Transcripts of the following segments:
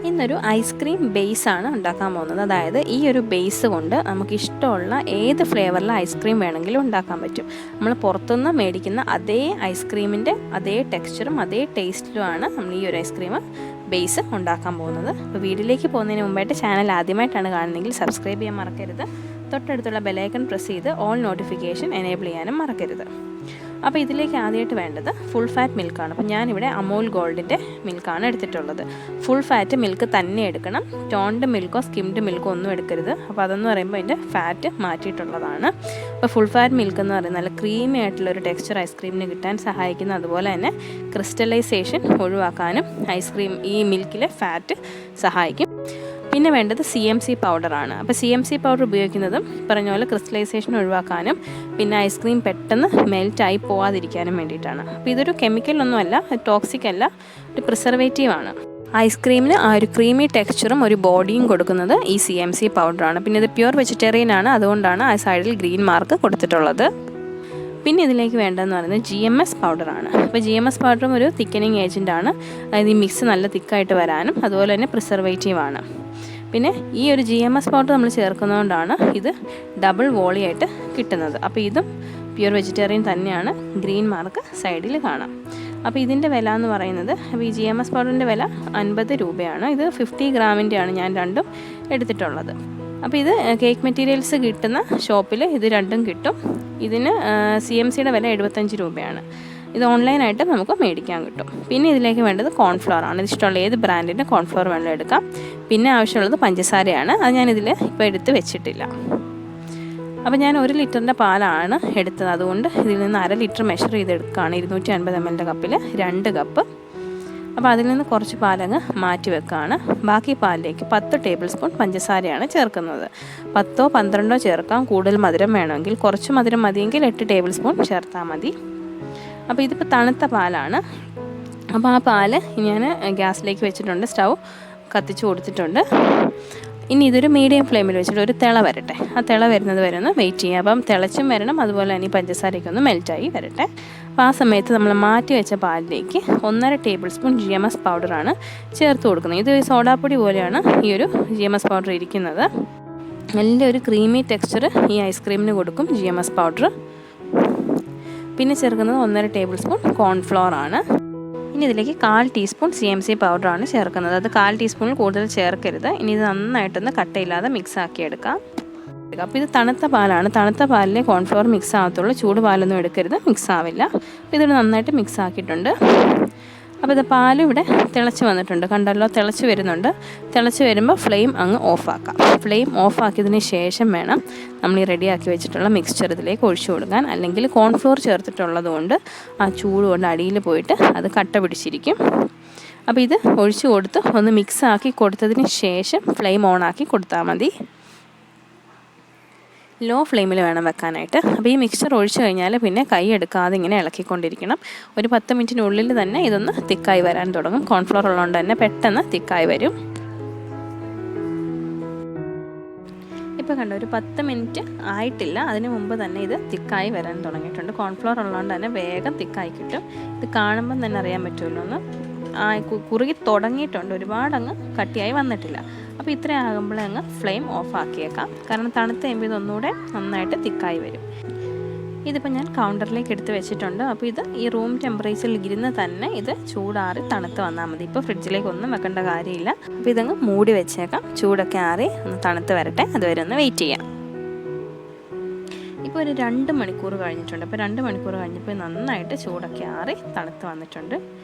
ഇന്നൊരു ഐസ്ക്രീം ബേസാണ് ഉണ്ടാക്കാൻ പോകുന്നത്. അതായത് ഈ ഒരു ബേസ് കൊണ്ട് നമുക്ക് ഇഷ്ടമുള്ള ഏത് ഫ്ലേവറിലെ ഐസ്ക്രീം വേണമെങ്കിലും ഉണ്ടാക്കാൻ പറ്റും. നമ്മൾ പുറത്തുനിന്ന് മേടിക്കുന്ന അതേ ഐസ്ക്രീമിൻ്റെ അതേ ടെക്സ്ചറും അതേ ടേസ്റ്റിലുമാണ് നമ്മൾ ഈ ഒരു ഐസ്ക്രീം ബേസ് ഉണ്ടാക്കാൻ പോകുന്നത്. അപ്പോൾ വീഡിയോയിലേക്ക് പോകുന്നതിന് മുമ്പായിട്ട് ചാനൽ ആദ്യമായിട്ടാണ് കാണുന്നതെങ്കിൽ സബ്സ്ക്രൈബ് ചെയ്യാൻ മറക്കരുത്. തൊട്ടടുത്തുള്ള ബെലൈക്കൺ പ്രസ് ചെയ്ത് ഓൾ നോട്ടിഫിക്കേഷൻ എനേബിൾ ചെയ്യാനും മറക്കരുത്. അപ്പോൾ ഇതിലേക്ക് ആദ്യമായിട്ട് വേണ്ടത് ഫുൾ ഫാറ്റ് മിൽക്കാണ്. അപ്പോൾ ഞാനിവിടെ അമൂൽ ഗോൾഡിൻ്റെ മിൽക്കാണ് എടുത്തിട്ടുള്ളത്. ഫുൾ ഫാറ്റ് മിൽക്ക് തന്നെ എടുക്കണം. ടോൺഡ് മിൽക്കോ സ്കിംഡ് മിൽക്കോ ഒന്നും എടുക്കരുത്. അപ്പോൾ അതെന്ന് പറയുമ്പോൾ അതിൻ്റെ ഫാറ്റ് മാറ്റിയിട്ടുള്ളതാണ്. അപ്പോൾ ഫുൾ ഫാറ്റ് മിൽക്ക് എന്ന് പറയുന്നത് നല്ല ക്രീമി ആയിട്ടുള്ളൊരു ടെക്സ്ചർ ഐസ്ക്രീമിന് കിട്ടാൻ സഹായിക്കുന്ന, അതുപോലെ തന്നെ ക്രിസ്റ്റലൈസേഷൻ ഒഴിവാക്കാനും ഐസ്ക്രീം ഈ മിൽക്കിലെ ഫാറ്റ് സഹായിക്കും. പിന്നെ വേണ്ടത് CMC പൗഡറാണ്. അപ്പോൾ CMC പൗഡർ ഉപയോഗിക്കുന്നതും പറഞ്ഞ പോലെ ക്രിസ്റ്റലൈസേഷൻ ഒഴിവാക്കാനും പിന്നെ ഐസ്ക്രീം പെട്ടെന്ന് മെൽറ്റായി പോവാതിരിക്കാനും വേണ്ടിയിട്ടാണ്. അപ്പോൾ ഇതൊരു കെമിക്കലൊന്നുമല്ല, ടോക്സിക് അല്ല, ഒരു പ്രിസർവേറ്റീവാണ്. ഐസ്ക്രീമിന് ആ ഒരു ക്രീമി ടെക്സ്ചറും ഒരു ബോഡിയും കൊടുക്കുന്നത് ഈ CMC പൗഡറാണ്. പിന്നെ ഇത് പ്യുവർ വെജിറ്റേറിയൻ ആണ്, അതുകൊണ്ടാണ് ആ സൈഡിൽ ഗ്രീൻ മാർക്ക് കൊടുത്തിട്ടുള്ളത്. പിന്നെ ഇതിലേക്ക് വേണ്ടതെന്ന് പറയുന്നത് GMS പൗഡറാണ്. അപ്പോൾ GMS പൗഡറും ഒരു തിക്കനിങ് ഏജൻറ്റാണ്. അതായത് ഈ മിക്സ് നല്ല തിക്കായിട്ട് വരാനും അതുപോലെ തന്നെ പ്രിസർവേറ്റീവാണ്. പിന്നെ ഈ ഒരു GMS പൗഡർ നമ്മൾ ചേർക്കുന്നതുകൊണ്ടാണ് ഇത് ഡബിൾ വോളിയായിട്ട് കിട്ടുന്നത്. അപ്പോൾ ഇതും പ്യുവർ വെജിറ്റേറിയൻ തന്നെയാണ്, ഗ്രീൻ മാർക്ക് സൈഡിൽ കാണാം. അപ്പോൾ ഇതിൻ്റെ വില എന്ന് പറയുന്നത്, അപ്പോൾ ഈ GMS പൗഡറിൻ്റെ വില 50 രൂപയാണ്. ഇത് 50 ഗ്രാമിൻ്റെയാണ് ഞാൻ രണ്ടും എടുത്തിട്ടുള്ളത്. അപ്പോൾ ഇത് കേക്ക് മെറ്റീരിയൽസ് കിട്ടുന്ന ഷോപ്പിൽ ഇത് രണ്ടും കിട്ടും. ഇതിന് CMCയുടെ വില 75 രൂപയാണ്. ഇത് ഓൺലൈനായിട്ട് നമുക്ക് മേടിക്കാൻ കിട്ടും. പിന്നെ ഇതിലേക്ക് വേണ്ടത് കോൺഫ്ലോർ ആണ്. ഇത് ഇഷ്ടമുള്ള ഏത് ബ്രാൻഡിൻ്റെ കോൺഫ്ലോർ വേണമെങ്കിലും എടുക്കാം. പിന്നെ ആവശ്യമുള്ളത് പഞ്ചസാരയാണ്. അത് ഞാനിതിൽ ഇപ്പോൾ എടുത്ത് വെച്ചിട്ടില്ല. അപ്പോൾ ഞാൻ 1 ലിറ്ററിൻ്റെ പാലാണ് എടുത്തത്. അതുകൊണ്ട് ഇതിൽ നിന്ന് 1/2 ലിറ്റർ മെഷർ ചെയ്തെടുക്കുകയാണ്. 250 ml കപ്പിൽ 2 കപ്പ്. അപ്പോൾ അതിൽ നിന്ന് കുറച്ച് പാലങ്ങ് മാറ്റി വെക്കുകയാണ്. ബാക്കി പാലിലേക്ക് 10 ടേബിൾ സ്പൂൺ പഞ്ചസാരയാണ് ചേർക്കുന്നത്. 10ഓ 12ഓ ചേർക്കാം. കൂടുതൽ മധുരം വേണമെങ്കിൽ, കുറച്ച് മധുരം മതിയെങ്കിൽ 8 ടേബിൾ സ്പൂൺ ചേർത്താൽ മതി. അപ്പോൾ ഇതിപ്പോൾ തണുത്ത പാലാണ്. അപ്പോൾ ആ പാല് ഞാൻ ഗ്യാസിലേക്ക് വെച്ചിട്ടുണ്ട്, സ്റ്റൗ കത്തിച്ച് കൊടുത്തിട്ടുണ്ട്. ഇനി ഇതൊരു മീഡിയം ഫ്ലെയിമിൽ വെച്ചിട്ട് ഒരു തിള വരട്ടെ. ആ തിള വരുന്നത് വരെ ഒന്ന് വെയിറ്റ് ചെയ്യുക. അപ്പം തിളച്ചും വരണം, അതുപോലെ തന്നെ ഈ പഞ്ചസാരയ്ക്ക് ഒന്ന് മെൽറ്റായി വരട്ടെ. അപ്പോൾ ആ സമയത്ത് നമ്മൾ മാറ്റി വെച്ച പാലിലേക്ക് 1.5 ടേബിൾ സ്പൂൺ GMS പൗഡറാണ് ചേർത്ത് കൊടുക്കുന്നത്. ഇത് സോഡാപ്പൊടി പോലെയാണ് ഈ ഒരു GMS പൗഡർ ഇരിക്കുന്നത്. നല്ലൊരു ക്രീമി ടെക്സ്ചർ ഈ ഐസ്ക്രീമിന് കൊടുക്കും GMS പൗഡർ. പിന്നെ ചേർക്കുന്നത് 1.5 ടേബിൾ സ്പൂൺ കോൺഫ്ലോർ ആണ്. ഇനി ഇതിലേക്ക് 1/4 ടീസ്പൂൺ CMC പൗഡറാണ് ചേർക്കുന്നത്. അത് 1/4 ടീസ്പൂണിൽ കൂടുതൽ ചേർക്കരുത്. ഇനി ഇത് നന്നായിട്ടൊന്ന് കട്ടയില്ലാതെ മിക്സ് ആക്കി എടുക്കാം. അപ്പോൾ ഇത് തണുത്ത പാലാണ്. തണുത്ത പാലിലെ കോൺഫ്ലോർ മിക്സ് ആകത്തുള്ളൂ. ചൂട് പാലൊന്നും എടുക്കരുത്, മിക്സ് ആവില്ല. അപ്പോൾ ഇതിൽ നന്നായിട്ട് മിക്സ് ആക്കിയിട്ടുണ്ട്. അപ്പോൾ ഇത് പാലും ഇവിടെ തിളച്ച് വന്നിട്ടുണ്ട്, കണ്ടല്ലോ, തിളച്ച് വരുന്നുണ്ട്. തിളച്ച് വരുമ്പോൾ ഫ്ലെയിം അങ്ങ് ഓഫാക്കാം. ഫ്ലെയിം ഓഫാക്കിയതിന് ശേഷം വേണം നമ്മൾ ഈ റെഡിയാക്കി വെച്ചിട്ടുള്ള മിക്സ്ചർ ഇതിലേക്ക് ഒഴിച്ചു കൊടുക്കാൻ. അല്ലെങ്കിൽ കോൺഫ്ലോർ ചേർത്തിട്ടുള്ളത് കൊണ്ട് ആ ചൂട് കൊണ്ട് അടിയിൽ പോയിട്ട് അത് കട്ട പിടിച്ചിരിക്കും. അപ്പോൾ ഇത് ഒഴിച്ചു കൊടുത്ത് ഒന്ന് മിക്സ് ആക്കി കൊടുത്തതിന് ശേഷം ഫ്ലെയിം ഓണാക്കി കൊടുത്താൽ മതി. ലോ ഫ്ലെയിമിൽ വേണം വെക്കാനായിട്ട്. അപ്പോൾ ഈ മിക്സ്ചർ ഒഴിച്ചു കഴിഞ്ഞാൽ പിന്നെ കൈ എടുക്കാതെ ഇങ്ങനെ ഇളക്കിക്കൊണ്ടിരിക്കണം. ഒരു 10 മിനിറ്റിനുള്ളിൽ തന്നെ ഇതൊന്ന് തിക്കായി വരാൻ തുടങ്ങും. കോൺഫ്ലോർ ഉള്ളതുകൊണ്ട് തന്നെ പെട്ടെന്ന് തിക്കായി വരും. ഇപ്പോൾ കണ്ടോ, ഒരു 10 മിനിറ്റ് ആയിട്ടില്ല, അതിന് മുമ്പ് തന്നെ ഇത് തിക്കായി വരാൻ തുടങ്ങിയിട്ടുണ്ട്. കോൺഫ്ലോർ ഉള്ളതുകൊണ്ട് തന്നെ വേഗം തിക്കായി കിട്ടും. ഇത് കാണുമ്പം തന്നെ അറിയാൻ പറ്റുമല്ലോ, ഒന്ന് കുറുകി തുടങ്ങിയിട്ടുണ്ട്, ഒരുപാടങ്ങ് കട്ടിയായി വന്നിട്ടില്ല. അപ്പോൾ ഇത്രയും ആകുമ്പോഴേ അങ്ങ് ഫ്ലെയിം ഓഫ് ആക്കിയേക്കാം. കാരണം തണുത്ത് കഴിയുമ്പോൾ ഇതൊന്നുകൂടെ നന്നായിട്ട് തിക്കായി വരും. ഇതിപ്പോൾ ഞാൻ കൗണ്ടറിലേക്ക് എടുത്ത് വെച്ചിട്ടുണ്ട്. അപ്പോൾ ഇത് ഈ റൂം ടെമ്പറേച്ചറിൽ ഇരുന്ന് തന്നെ ഇത് ചൂടാറി തണുത്ത് വന്നാൽ മതി. ഇപ്പോൾ ഫ്രിഡ്ജിലേക്ക് ഒന്നും വെക്കേണ്ട കാര്യമില്ല. അപ്പോൾ ഇതങ്ങ് മൂടി വെച്ചേക്കാം. ചൂടൊക്കെ ആറി ഒന്ന് തണുത്ത് വരട്ടെ, അതുവരെ ഒന്ന് വെയിറ്റ് ചെയ്യാം. ഇപ്പോൾ ഒരു 2 മണിക്കൂർ കഴിഞ്ഞിട്ടുണ്ട്. അപ്പോൾ 2 മണിക്കൂർ കഴിഞ്ഞപ്പോൾ നന്നായിട്ട് ചൂടൊക്കെ ആറി തണുത്ത് വന്നിട്ടുണ്ട്.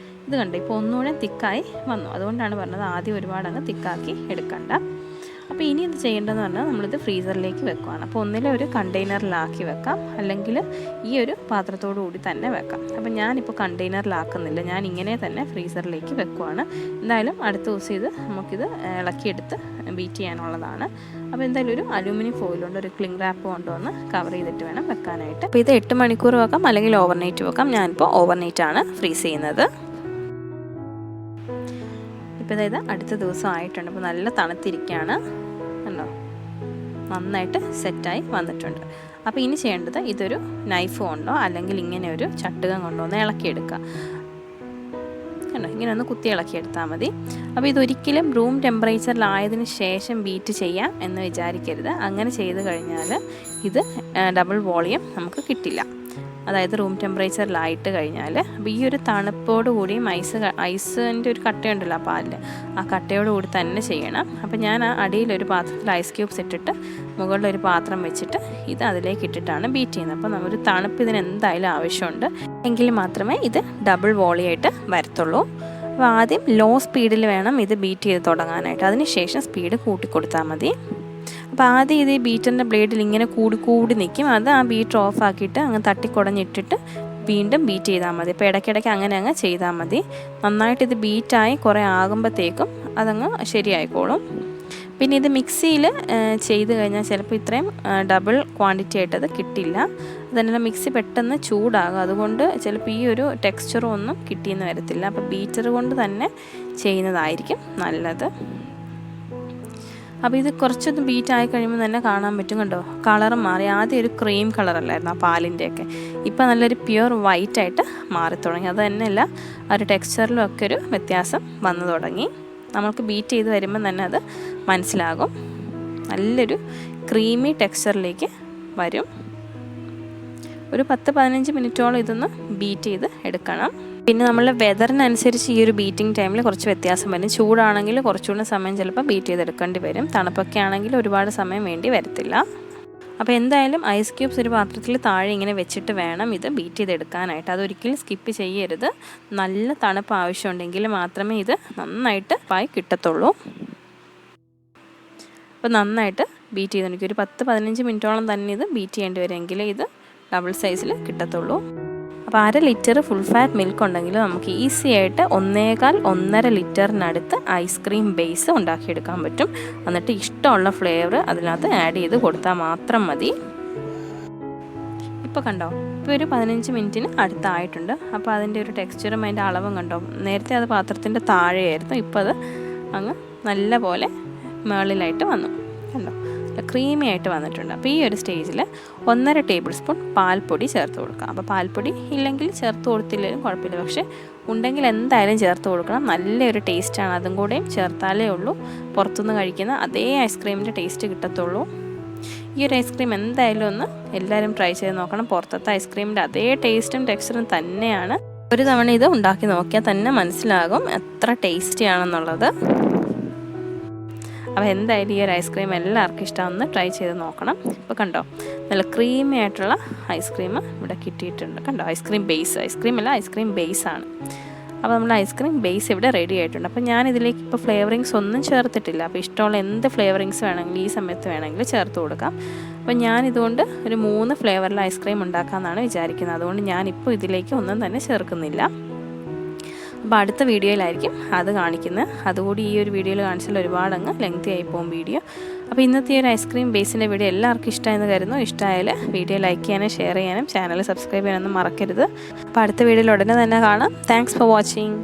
ഇത് കണ്ടു, ഇപ്പോൾ ഒന്നുകൂടെ തിക്കായി വന്നു. അതുകൊണ്ടാണ് പറഞ്ഞത് ആദ്യം ഒരുപാട് അങ്ങ് തിക്കാക്കി എടുക്കണ്ട. അപ്പോൾ ഇനി ഇത് ചെയ്യേണ്ടതെന്ന് പറഞ്ഞാൽ നമ്മളിത് ഫ്രീസറിലേക്ക് വെക്കുകയാണ്. അപ്പോൾ ഒന്നിലെ ഒരു കണ്ടെയ്നറിലാക്കി വെക്കാം, അല്ലെങ്കിൽ ഈ ഒരു പാത്രത്തോടു കൂടി തന്നെ വെക്കാം. അപ്പോൾ ഞാനിപ്പോൾ കണ്ടെയ്നറിലാക്കുന്നില്ല, ഞാൻ ഇങ്ങനെ തന്നെ ഫ്രീസറിലേക്ക് വെക്കുകയാണ്. എന്തായാലും അടുത്ത ദിവസം ഇത് നമുക്കിത് ഇളക്കിയെടുത്ത് ബീറ്റ് ചെയ്യാനുള്ളതാണ്. അപ്പോൾ എന്തായാലും ഒരു അലൂമിനിയം ഫോയിൽ കൊണ്ട് ഒരു ക്ലിംഗ് റാപ്പ് കൊണ്ടുവന്ന് കവർ ചെയ്തിട്ട് വേണം വെക്കാനായിട്ട്. അപ്പോൾ ഇത് 8 മണിക്കൂർ വെക്കാം, അല്ലെങ്കിൽ ഓവർനൈറ്റ് വെക്കാം. ഞാനിപ്പോൾ ഓവർനൈറ്റാണ് ഫ്രീസ് ചെയ്യുന്നത്. ഇപ്പോൾ ഇത് അടുത്ത ദിവസം ആയിട്ടുണ്ട്. അപ്പോൾ നല്ല തണുത്തിരിക്കുകയാണ്, കണ്ടോ, നന്നായിട്ട് സെറ്റായി വന്നിട്ടുണ്ട്. അപ്പോൾ ഇനി ചെയ്യേണ്ടത് ഇതൊരു നൈഫ് കൊണ്ടോ അല്ലെങ്കിൽ ഇങ്ങനെ ഒരു ചട്ടുകം കൊണ്ടോ ഒന്ന് ഇളക്കിയെടുക്കുക. കണ്ടോ, ഇങ്ങനെ ഒന്ന് കുത്തി ഇളക്കിയെടുത്താൽ മതി. അപ്പോൾ ഇതൊരിക്കലും റൂം ടെമ്പറേച്ചറിലായതിന് ശേഷം ബീറ്റ് ചെയ്യാം എന്ന് വിചാരിക്കരുത്. അങ്ങനെ ചെയ്ത് കഴിഞ്ഞാൽ ഇത് ഡബിൾ വോളിയം നമുക്ക് കിട്ടില്ല. അതായത് റൂം ടെമ്പറേച്ചറിലായിട്ട് കഴിഞ്ഞാൽ. അപ്പോൾ ഈ ഒരു തണുപ്പോട് കൂടിയും ഐസിൻ്റെ ഒരു കട്ടയുണ്ടല്ലോ പാലിൽ, ആ കട്ടയോട് കൂടി തന്നെ ചെയ്യണം. അപ്പോൾ ഞാൻ ആ അടിയിലൊരു പാത്രത്തിൽ ഐസ് ക്യൂബ്സ് ഇട്ടിട്ട് മുകളിലൊരു പാത്രം വെച്ചിട്ട് ഇത് അതിലേക്ക് ഇട്ടിട്ടാണ് ബീറ്റ് ചെയ്യുന്നത്. അപ്പോൾ ഒരു തണുപ്പ് ഇതിന് എന്തായാലും ആവശ്യമുണ്ട്, എങ്കിൽ മാത്രമേ ഇത് ഡബിൾ വോളിയായിട്ട് വരത്തുള്ളൂ. അപ്പോൾ ആദ്യം ലോ സ്പീഡിൽ വേണം ഇത് ബീറ്റ് ചെയ്ത് തുടങ്ങാനായിട്ട്. അതിന് ശേഷം സ്പീഡ് കൂട്ടിക്കൊടുത്താൽ മതി. അപ്പോൾ ആദ്യം ഇത് ഈ ബീറ്ററിൻ്റെ ബ്ലേഡിൽ ഇങ്ങനെ കൂടി നിൽക്കും. അത് ആ ബീറ്റർ ഓഫ് ആക്കിയിട്ട് അങ്ങ് തട്ടിക്കുടഞ്ഞിട്ടിട്ട് വീണ്ടും ബീറ്റ് ചെയ്താൽ മതി. അപ്പോൾ ഇടയ്ക്കിടയ്ക്ക് അങ്ങനെ ചെയ്താൽ മതി. നന്നായിട്ട് ഇത് ബീറ്റായി കുറേ ആകുമ്പോഴത്തേക്കും അതങ്ങ് ശരിയായിക്കോളും. പിന്നെ ഇത് മിക്സിയിൽ ചെയ്ത് കഴിഞ്ഞാൽ ചിലപ്പോൾ ഇത്രയും ഡബിൾ ക്വാണ്ടിറ്റി ആയിട്ട് അത് കിട്ടില്ല. അതല്ല, മിക്സി പെട്ടെന്ന് ചൂടാകും. അതുകൊണ്ട് ചിലപ്പോൾ ഈ ഒരു ടെക്സ്ചറും ഒന്നും കിട്ടിയെന്ന് വരത്തില്ല. അപ്പോൾ ബീറ്റർ കൊണ്ട് തന്നെ ചെയ്യുന്നതായിരിക്കും നല്ലത്. അപ്പോൾ ഇത് കുറച്ചൊന്ന് ബീറ്റ് ആയി കഴിയുമ്പോൾ തന്നെ കാണാൻ പറ്റും, കണ്ടോ, കളറ് മാറി. ആദ്യം ഒരു ക്രീം കളറല്ലായിരുന്നു ആ പാലിൻ്റെയൊക്കെ, ഇപ്പോൾ നല്ലൊരു പ്യുവർ വൈറ്റ് ആയിട്ട് മാറി തുടങ്ങി. അത് തന്നെയല്ല, ആ ഒരു ടെക്സ്ചറിലും ഒക്കെ ഒരു വ്യത്യാസം വന്നു തുടങ്ങി. നമുക്ക് ബീറ്റ് ചെയ്ത് വരുമ്പോൾ തന്നെ അത് മനസ്സിലാകും. നല്ലൊരു ക്രീമി ടെക്സ്ചറിലേക്ക് വരും. ഒരു 10-15 മിനിറ്റോളം ഇതൊന്ന് ബീറ്റ് ചെയ്ത് എടുക്കണം. പിന്നെ നമ്മളുടെ വെതറിനനുസരിച്ച് ഈ ഒരു ബീറ്റിംഗ് ടൈമിൽ കുറച്ച് വ്യത്യാസം വരും. ചൂടാണെങ്കിൽ കുറച്ചുകൂടി സമയം ചിലപ്പോൾ ബീറ്റ് ചെയ്തെടുക്കേണ്ടി വരും. തണുപ്പൊക്കെ ആണെങ്കിൽ ഒരുപാട് സമയം വേണ്ടി വരത്തില്ല. അപ്പോൾ എന്തായാലും ഐസ് ക്യൂബ്സ് ഒരു പാത്രത്തിൽ താഴെ ഇങ്ങനെ വെച്ചിട്ട് വേണം ഇത് ബീറ്റ് ചെയ്തെടുക്കാനായിട്ട്. അതൊരിക്കലും സ്കിപ്പ് ചെയ്യരുത്. നല്ല തണുപ്പ് ആവശ്യമുണ്ടെങ്കിൽ മാത്രമേ ഇത് നന്നായിട്ട് പായി കിട്ടത്തുള്ളൂ. അപ്പോൾ നന്നായിട്ട് ബീറ്റ് ചെയ്തെടുക്കും. ഒരു 10-15 മിനിറ്റോളം തന്നെ ഇത് ബീറ്റ് ചെയ്യേണ്ടി വരുമെങ്കിൽ ഇത് ഡബിൾ സൈസിൽ കിട്ടത്തുള്ളൂ. അപ്പോൾ 1/2 ലിറ്റർ ഫുൾ ഫാറ്റ് മിൽക്ക് ഉണ്ടെങ്കിൽ നമുക്ക് ഈസി ആയിട്ട് 1.5-1.5 ലിറ്ററിനടുത്ത് ഐസ്ക്രീം ബേസ് ഉണ്ടാക്കിയെടുക്കാൻ പറ്റും. എന്നിട്ട് ഇഷ്ടമുള്ള ഫ്ലേവർ അതിനകത്ത് ആഡ് ചെയ്ത് കൊടുത്താൽ മാത്രം മതി. ഇപ്പോൾ കണ്ടോ, ഇപ്പോൾ ഒരു 15 മിനിറ്റിന് അടുത്തായിട്ടുണ്ട്. അപ്പോൾ അതിൻ്റെ ഒരു ടെക്സ്ചറും അതിൻ്റെ അളവും കണ്ടോ. നേരത്തെ അത് പാത്രത്തിൻ്റെ താഴെയായിരുന്നു, ഇപ്പോൾ അത് അങ്ങ് നല്ല പോലെ മുകളിലായിട്ട് വന്നു, കണ്ടോ, ക്രീമി ആയിട്ട് വന്നിട്ടുണ്ട്. അപ്പോൾ ഈ ഒരു സ്റ്റേജിൽ 1.5 ടേബിൾ സ്പൂൺ പാൽപ്പൊടി ചേർത്ത് കൊടുക്കാം. അപ്പോൾ പാൽപ്പൊടി ഇല്ലെങ്കിൽ ചേർത്ത് കൊടുത്തില്ലെങ്കിലും കുഴപ്പമില്ല, പക്ഷേ ഉണ്ടെങ്കിൽ എന്തായാലും ചേർത്ത് കൊടുക്കണം. നല്ലൊരു ടേസ്റ്റാണ്. അതും കൂടെയും ചേർത്താലേ ഉള്ളൂ പുറത്തുനിന്ന് കഴിക്കുന്ന അതേ ഐസ്ക്രീമിൻ്റെ ടേസ്റ്റ് കിട്ടത്തുള്ളൂ. ഈ ഒരു ഐസ്ക്രീം എന്തായാലും ഒന്ന് എല്ലാവരും ട്രൈ ചെയ്ത് നോക്കണം. പുറത്തത്തെ ഐസ്ക്രീമിൻ്റെ അതേ ടേസ്റ്റും ടെക്സ്ചറും തന്നെയാണ്. ഒരു തവണ ഇത് ഉണ്ടാക്കി നോക്കിയാൽ തന്നെ മനസ്സിലാകും എത്ര ടേസ്റ്റിയാണെന്നുള്ളത്. അപ്പോൾ എന്തായാലും ഈ ഒരു ഐസ്ക്രീം എല്ലാവർക്കും ഇഷ്ടമാണെന്ന് ട്രൈ ചെയ്ത് നോക്കണം. ഇപ്പോൾ കണ്ടോ, നല്ല ക്രീമി ആയിട്ടുള്ള ഐസ്ക്രീം ഇവിടെ കിട്ടിയിട്ടുണ്ട്. കണ്ടോ, ഐസ്ക്രീം അല്ല ഐസ്ക്രീം ബേസാണ്. അപ്പോൾ നമ്മൾ ഐസ്ക്രീം ബേസ് ഇവിടെ റെഡി ആയിട്ടുണ്ട്. അപ്പോൾ ഞാൻ ഇതിലേക്ക് ഇപ്പോൾ ഫ്ലേവറിങ്സ് ഒന്നും ചേർത്തിട്ടില്ല. അപ്പോൾ ഇഷ്ടമുള്ള എന്ത് ഫ്ലേവറിങ്സ് വേണമെങ്കിലും ഈ സമയത്ത് വേണമെങ്കിൽ ചേർത്ത് കൊടുക്കാം. അപ്പോൾ ഞാനിതുകൊണ്ട് ഒരു 3 ഫ്ലേവറിൽ ഐസ്ക്രീം ഉണ്ടാക്കാമെന്നാണ് വിചാരിക്കുന്നത്. അതുകൊണ്ട് ഞാനിപ്പോൾ ഇതിലേക്ക് ഒന്നും തന്നെ ചേർക്കുന്നില്ല. അപ്പോൾ അടുത്ത വീഡിയോയിലായിരിക്കും അത് കാണിക്കുന്നത്. അതുകൂടി ഈ ഒരു വീഡിയോയിൽ കാണിച്ചാൽ ഒരുപാടങ്ങ് ലെങ്തി ആയി പോകും വീഡിയോ. അപ്പോൾ ഇന്നത്തെ ഈ ഒരു ഐസ്ക്രീം ബേസിൻ്റെ വീഡിയോ എല്ലാവർക്കും ഇഷ്ടമായെന്ന് കരുതുന്നു. ഇഷ്ടമായാൽ വീഡിയോ ലൈക്ക് ചെയ്യാനും ഷെയർ ചെയ്യാനും ചാനൽ സബ്സ്ക്രൈബ് ചെയ്യാനൊന്നും മറക്കരുത്. അപ്പോൾ അടുത്ത വീഡിയോയിൽ ഉടനെ തന്നെ കാണാം. Thanks for watching.